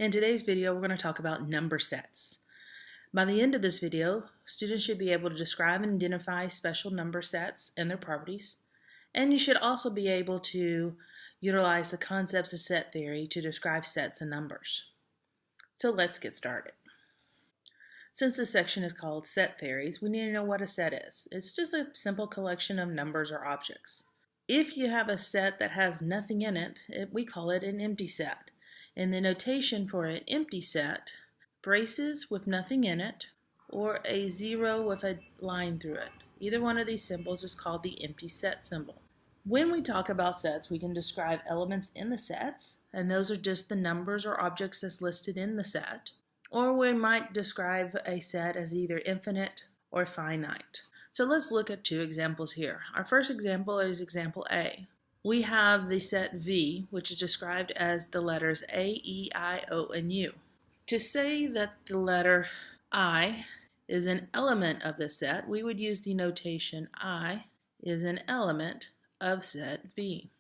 In today's video, we're going to talk about number sets. By the end of this video, students should be able to describe and identify special number sets and their properties. And you should also be able to utilize the concepts of set theory to describe sets and numbers. So let's get started. Since this section is called set theories, we need to know what a set is. It's just a simple collection of numbers or objects. If you have a set that has nothing in it, we call it an empty set. And the notation for an empty set, braces with nothing in it, or a zero with a line through it. Either one of these symbols is called the empty set symbol. When we talk about sets, we can describe elements in the sets, and those are just the numbers or objects that's listed in the set. Or we might describe a set as either infinite or finite. So let's look at two examples here. Our first example is example A. We have the set V, which is described as the letters A, E, I, O, and U. To say that the letter I is an element of the set, we would use the notation I is an element of set V.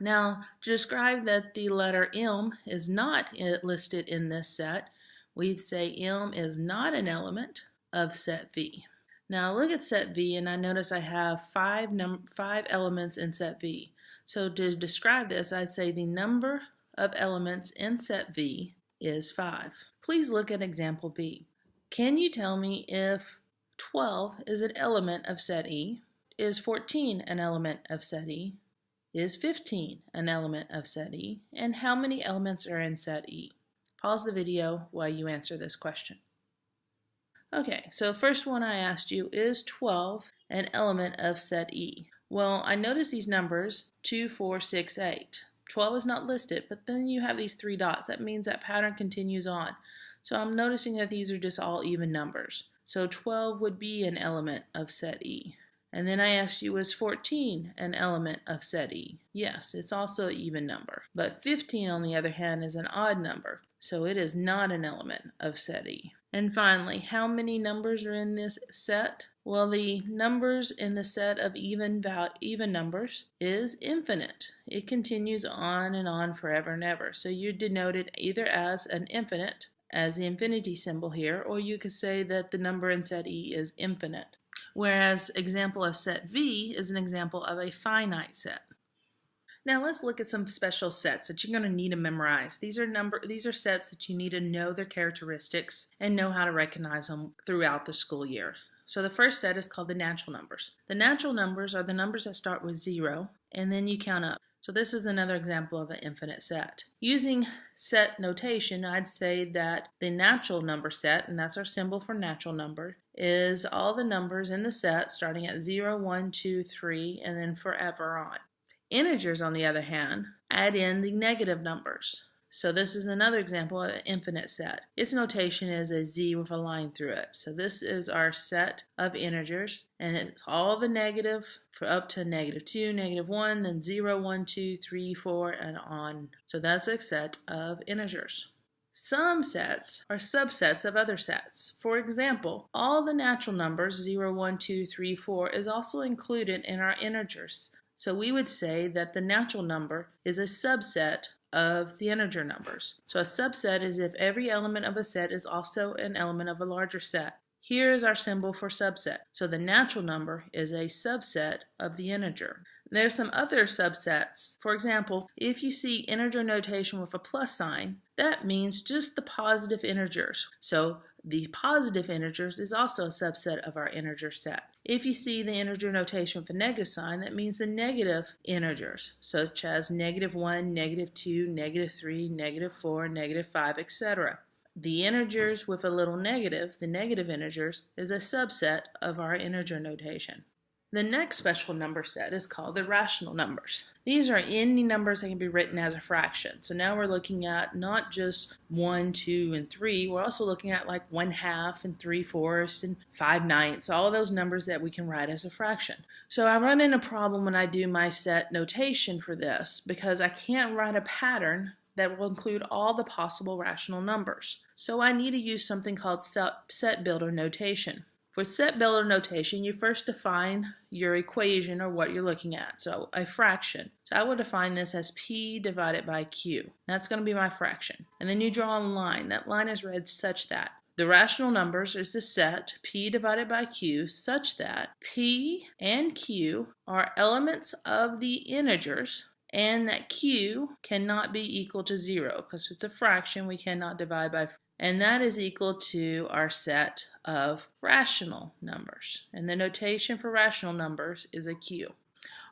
Now, to describe that the letter M is not listed in this set, we'd say M is not an element of set V. Now look at set V, and I notice I have five elements in set V. So to describe this, I'd say the number of elements in set V is 5. Please look at example B. Can you tell me if 12 is an element of set E? Is 14 an element of set E? Is 15 an element of set E? And how many elements are in set E? Pause the video while you answer this question. Okay, so first one I asked you, is 12 an element of set E? Well, I notice these numbers, 2, 4, 6, 8. 12 is not listed, but then you have these 3 dots. That means that pattern continues on. So I'm noticing that these are just all even numbers. So 12 would be an element of set E. And then I asked you, is 14 an element of set E? Yes, it's also an even number. But 15, on the other hand, is an odd number. So it is not an element of set E. And finally, how many numbers are in this set? Well, the numbers in the set of even numbers is infinite. It continues on and on forever and ever. So you denote it either as an infinite, as the infinity symbol here, or you could say that the number in set E is infinite. Whereas example of set V is an example of a finite set. Now let's look at some special sets that you're going to need to memorize. These are sets that you need to know their characteristics and know how to recognize them throughout the school year. So the first set is called the natural numbers. The natural numbers are the numbers that start with 0 and then you count up. So this is another example of an infinite set. Using set notation, I'd say that the natural number set, and that's our symbol for natural number, is all the numbers in the set starting at 0, 1, 2, 3, and then forever on. Integers, on the other hand, add in the negative numbers. So this is another example of an infinite set. Its notation is a Z with a line through it. So this is our set of integers, and it's all the negative for up to -2, -1, then 0, 1, 2, 3, 4, and on. So that's a set of integers. Some sets are subsets of other sets. For example, all the natural numbers, 0, 1, 2, 3, 4, is also included in our integers. So we would say that the natural number is a subset of the integer numbers. So a subset is if every element of a set is also an element of a larger set. Here is our symbol for subset. So the natural number is a subset of the integer. There's some other subsets. For example, if you see integer notation with a plus sign, that means just the positive integers. So the positive integers is also a subset of our integer set. If you see the integer notation with a negative sign, that means the negative integers, such as -1, -2, -3, -4, -5, etc. The integers with a little negative, the negative integers, is a subset of our integer notation. The next special number set is called the rational numbers. These are any numbers that can be written as a fraction. So now we're looking at not just 1, 2, and 3. We're also looking at like 1/2 and 3/4 and 5/9, all those numbers that we can write as a fraction. So I run into a problem when I do my set notation for this because I can't write a pattern that will include all the possible rational numbers. So I need to use something called set builder notation. For set builder notation, you first define your equation or what you're looking at, so a fraction. So I will define this as P divided by Q. That's going to be my fraction. And then you draw a line. That line is read such that the rational numbers is the set P divided by Q such that P and Q are elements of the integers and that Q cannot be equal to 0 because it's a fraction we cannot divide by, and that is equal to our set of rational numbers. And the notation for rational numbers is a Q.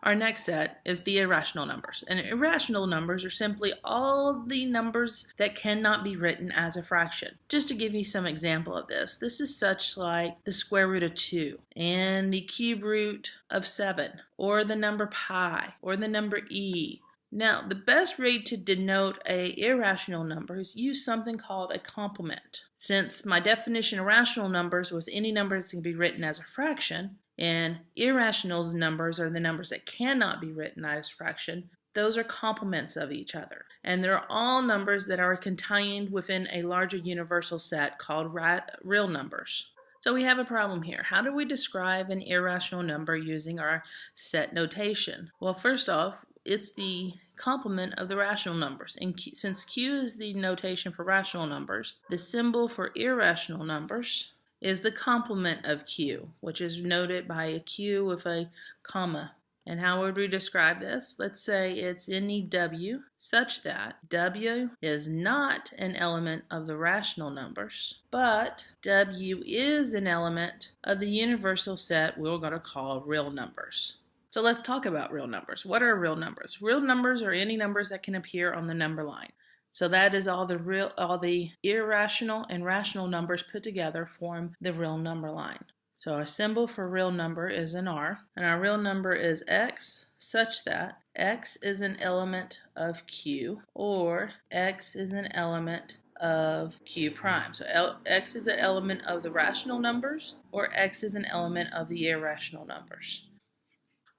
Our next set is the irrational numbers. And irrational numbers are simply all the numbers that cannot be written as a fraction. Just to give you some example of this is such like the square root of 2 and the cube root of 7 or the number pi or the number e. Now, the best way to denote an irrational number is use something called a complement. Since my definition of rational numbers was any numbers that can be written as a fraction, and irrational numbers are the numbers that cannot be written as a fraction, those are complements of each other. And they're all numbers that are contained within a larger universal set called real numbers. So we have a problem here. How do we describe an irrational number using our set notation? Well, first off, it's the complement of the rational numbers. And since Q is the notation for rational numbers, the symbol for irrational numbers is the complement of Q, which is noted by a Q with a comma. And how would we describe this? Let's say it's any W such that W is not an element of the rational numbers, but W is an element of the universal set we're going to call real numbers. So let's talk about real numbers. What are real numbers? Real numbers are any numbers that can appear on the number line. So that is all the irrational and rational numbers put together form the real number line. So our symbol for real number is an R, and our real number is X such that X is an element of Q or X is an element of Q prime. So X is an element of the rational numbers or X is an element of the irrational numbers.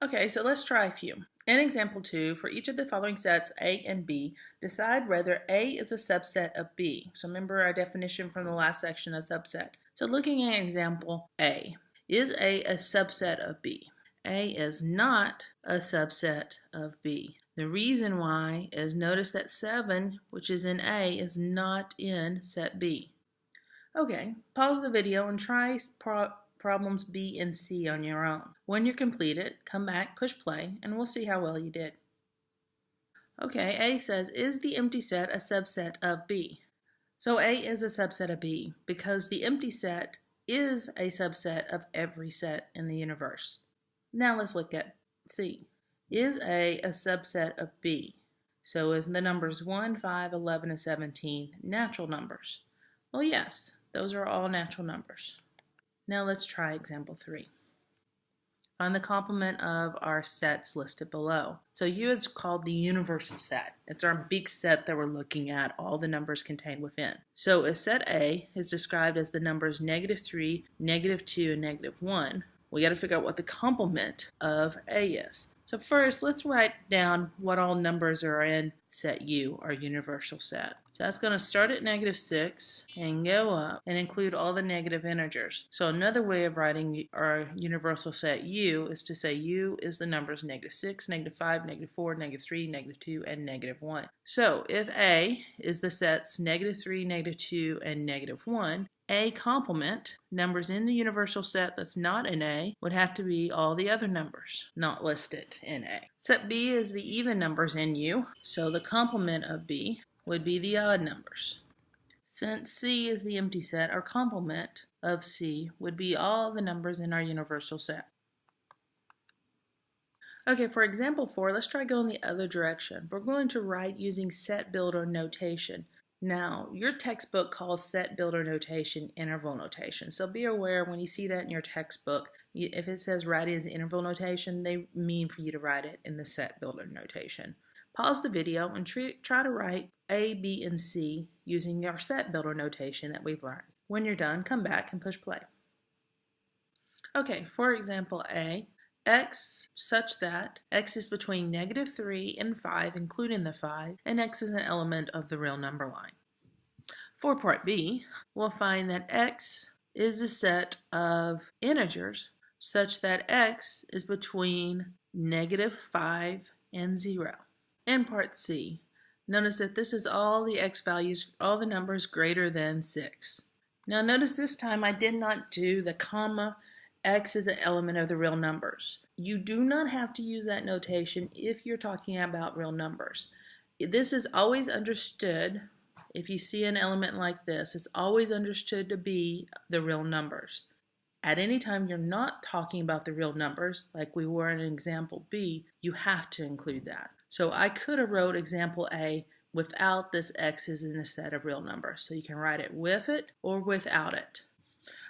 Okay, so let's try a few. In example 2, for each of the following sets A and B, decide whether A is a subset of B. So remember our definition from the last section of subset. So looking at example A, is A a subset of B? A is not a subset of B. The reason why is notice that 7, which is in A, is not in set B. Okay, pause the video and try problems B and C on your own. When you're completed, come back, push play, and we'll see how well you did. Okay, A says, is the empty set a subset of B? So A is a subset of B because the empty set is a subset of every set in the universe. Now let's look at C. Is A subset of B? So is the numbers 1, 5, 11, and 17 natural numbers? Well, yes, those are all natural numbers. Now let's try example 3. Find the complement of our sets listed below. So U is called the universal set. It's our big set that we're looking at, all the numbers contained within. So a set A is described as the numbers -3, -2, and -1. We got to figure out what the complement of A is. So first, let's write down what all numbers are in set U, our universal set. So that's going to start at -6 and go up and include all the negative integers. So another way of writing our universal set U is to say U is the numbers -6, -5, -4, -3, -2, and -1. So if A is the sets -3, -2, and -1, A complement, numbers in the universal set that's not in A, would have to be all the other numbers not listed in A. Set B is the even numbers in U, so the complement of B would be the odd numbers. Since C is the empty set, our complement of C would be all the numbers in our universal set. Okay, for example 4, let's try going the other direction. We're going to write using set builder notation. Now, your textbook calls set builder notation interval notation, so be aware when you see that in your textbook, if it says write it as interval notation, they mean for you to write it in the set builder notation. Pause the video and try to write A, B, and C using our set builder notation that we've learned. When you're done, come back and push play. Okay, for example A, X such that X is between -3 and 5, including the 5, and X is an element of the real number line. For part B, we'll find that X is a set of integers such that x is between -5 and 0. In part C, notice that this is all the x values, all the numbers greater than 6. Now notice this time I did not do the comma. X is an element of the real numbers. You do not have to use that notation if you're talking about real numbers. This is always understood. If you see an element like this, it's always understood to be the real numbers. At any time you're not talking about the real numbers, like we were in example B, you have to include that. So I could have wrote example A without this x is in the set of real numbers. So you can write it with it or without it.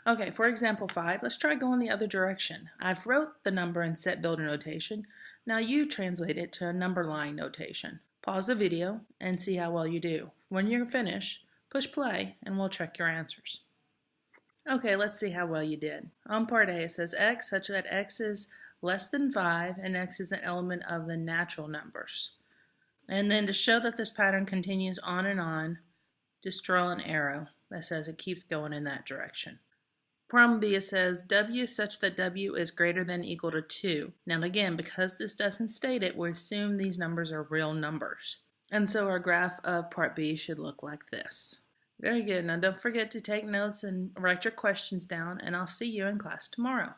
Okay, for example 5, let's try going the other direction. I've wrote the number in set builder notation. Now you translate it to a number line notation. Pause the video and see how well you do. When you're finished, push play and we'll check your answers. Okay, let's see how well you did. On part A, it says x such that x is less than 5 and x is an element of the natural numbers. And then to show that this pattern continues on and on, just draw an arrow that says it keeps going in that direction. Problem B, it says w such that w is greater than or equal to 2. Now again, because this doesn't state it, we assume these numbers are real numbers. And so our graph of part B should look like this. Very good. Now don't forget to take notes and write your questions down, and I'll see you in class tomorrow.